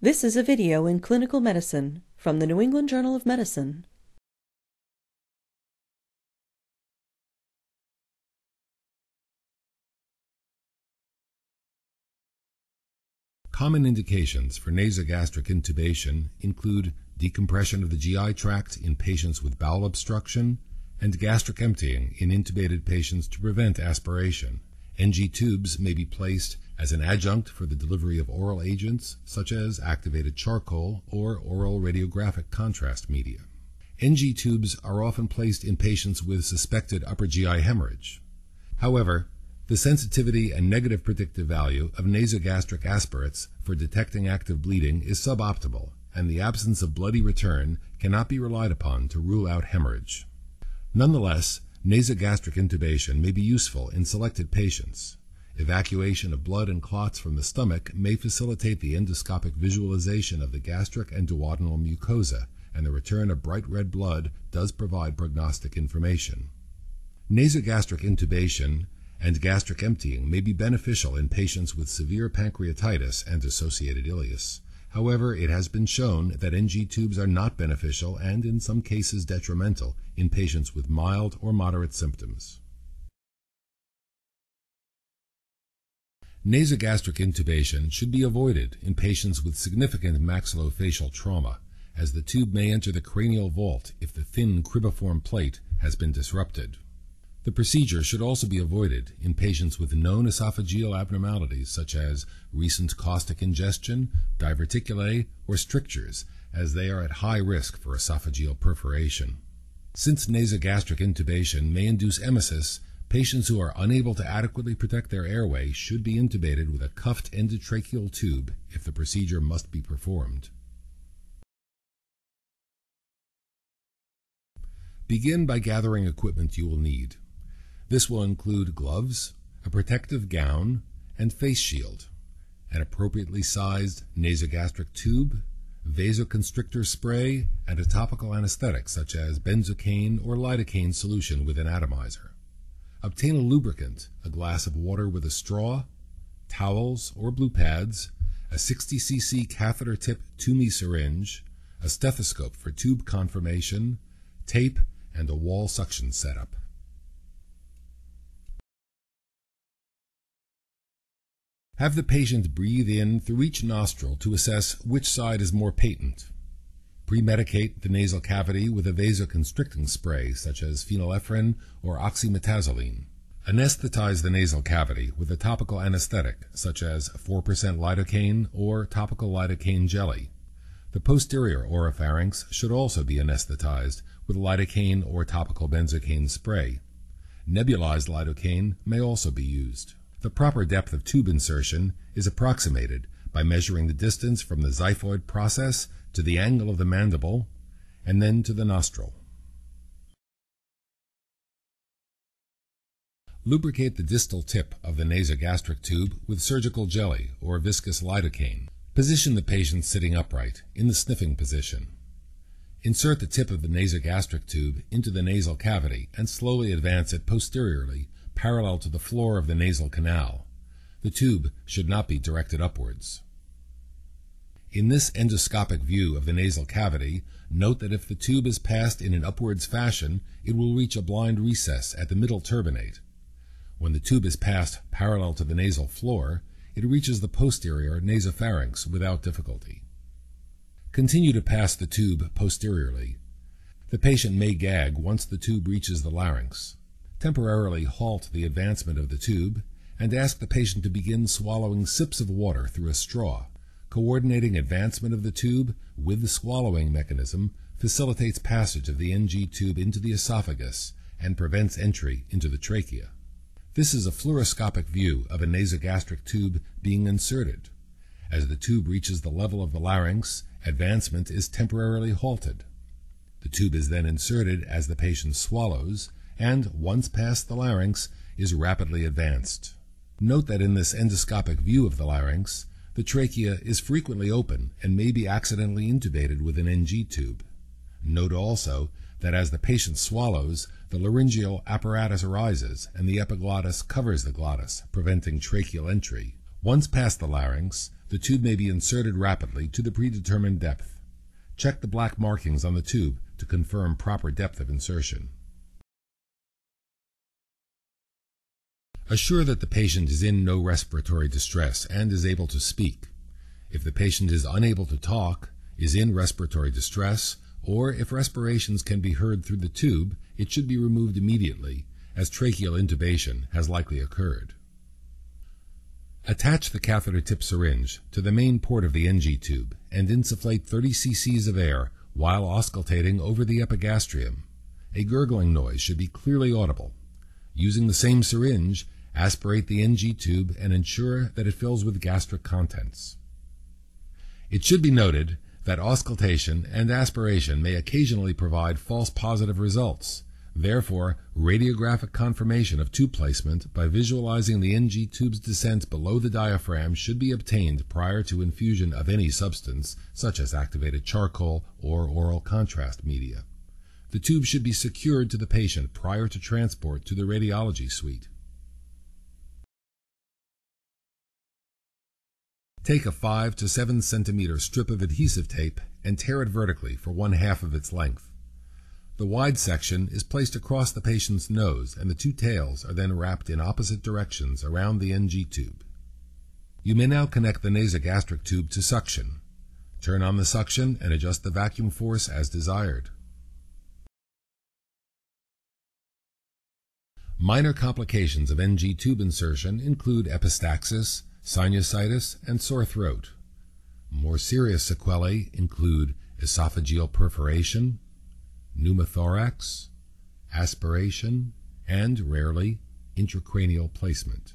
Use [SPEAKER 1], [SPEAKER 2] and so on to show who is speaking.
[SPEAKER 1] This is a video in clinical medicine from the New England Journal of Medicine.
[SPEAKER 2] Common indications for nasogastric intubation include decompression of the GI tract in patients with bowel obstruction and gastric emptying in intubated patients to prevent aspiration. NG tubes may be placed as an adjunct for the delivery of oral agents such as activated charcoal or oral radiographic contrast media. NG tubes are often placed in patients with suspected upper GI hemorrhage. However, the sensitivity and negative predictive value of nasogastric aspirates for detecting active bleeding is suboptimal, and the absence of bloody return cannot be relied upon to rule out hemorrhage. Nonetheless, nasogastric intubation may be useful in selected patients. Evacuation of blood and clots from the stomach may facilitate the endoscopic visualization of the gastric and duodenal mucosa, and the return of bright red blood does provide prognostic information. Nasogastric intubation and gastric emptying may be beneficial in patients with severe pancreatitis and associated ileus. However, it has been shown that NG tubes are not beneficial and in some cases detrimental in patients with mild or moderate symptoms. Nasogastric intubation should be avoided in patients with significant maxillofacial trauma, as the tube may enter the cranial vault if the thin cribiform plate has been disrupted. The procedure should also be avoided in patients with known esophageal abnormalities such as recent caustic ingestion, diverticulae, or strictures, as they are at high risk for esophageal perforation. Since nasogastric intubation may induce emesis, patients who are unable to adequately protect their airway should be intubated with a cuffed endotracheal tube if the procedure must be performed. Begin by gathering equipment you will need. This will include gloves, a protective gown, and face shield, an appropriately sized nasogastric tube, vasoconstrictor spray, and a topical anesthetic such as benzocaine or lidocaine solution with an atomizer. Obtain a lubricant, a glass of water with a straw, towels or blue pads, a 60 cc catheter tip 2mm syringe, a stethoscope for tube confirmation, tape, and a wall suction setup. Have the patient breathe in through each nostril to assess which side is more patent. Premedicate the nasal cavity with a vasoconstricting spray such as phenylephrine or oxymetazoline. Anesthetize the nasal cavity with a topical anesthetic such as 4% lidocaine or topical lidocaine jelly. The posterior oropharynx should also be anesthetized with lidocaine or topical benzocaine spray. Nebulized lidocaine may also be used. The proper depth of tube insertion is approximated by measuring the distance from the xiphoid process to the angle of the mandible and then to the nostril. Lubricate the distal tip of the nasogastric tube with surgical jelly or viscous lidocaine. Position the patient sitting upright in the sniffing position. Insert the tip of the nasogastric tube into the nasal cavity and slowly advance it posteriorly parallel to the floor of the nasal canal. The tube should not be directed upwards. In this endoscopic view of the nasal cavity, note that if the tube is passed in an upwards fashion, it will reach a blind recess at the middle turbinate. When the tube is passed parallel to the nasal floor, it reaches the posterior nasopharynx without difficulty. Continue to pass the tube posteriorly. The patient may gag once the tube reaches the larynx. Temporarily halt the advancement of the tube and ask the patient to begin swallowing sips of water through a straw. Coordinating advancement of the tube with the swallowing mechanism facilitates passage of the NG tube into the esophagus and prevents entry into the trachea. This is a fluoroscopic view of a nasogastric tube being inserted. As the tube reaches the level of the larynx, advancement is temporarily halted. The tube is then inserted as the patient swallows, and, once past the larynx, is rapidly advanced. Note that in this endoscopic view of the larynx, the trachea is frequently open and may be accidentally intubated with an NG tube. Note also that as the patient swallows, the laryngeal apparatus arises and the epiglottis covers the glottis, preventing tracheal entry, Once past the larynx, the tube may be inserted rapidly to the predetermined depth. Check the black markings on the tube to confirm proper depth of insertion. Assure that the patient is in no respiratory distress and is able to speak. If the patient is unable to talk, is in respiratory distress, or if respirations can be heard through the tube, it should be removed immediately, as tracheal intubation has likely occurred. Attach the catheter tip syringe to the main port of the NG tube and insufflate 30 cc of air while auscultating over the epigastrium. A gurgling noise should be clearly audible. Using the same syringe, aspirate the NG tube and ensure that it fills with gastric contents. It should be noted that auscultation and aspiration may occasionally provide false positive results. Therefore, radiographic confirmation of tube placement by visualizing the NG tube's descent below the diaphragm should be obtained prior to infusion of any substance, such as activated charcoal or oral contrast media. The tube should be secured to the patient prior to transport to the radiology suite. Take a 5 to 7 centimeter strip of adhesive tape and tear it vertically for 1/2 of its length. The wide section is placed across the patient's nose, and the two tails are then wrapped in opposite directions around the NG tube. You may now connect the nasogastric tube to suction. Turn on the suction and adjust the vacuum force as desired. Minor complications of NG tube insertion include epistaxis, sinusitis, and sore throat. More serious sequelae include esophageal perforation, pneumothorax, aspiration, and, rarely, intracranial placement.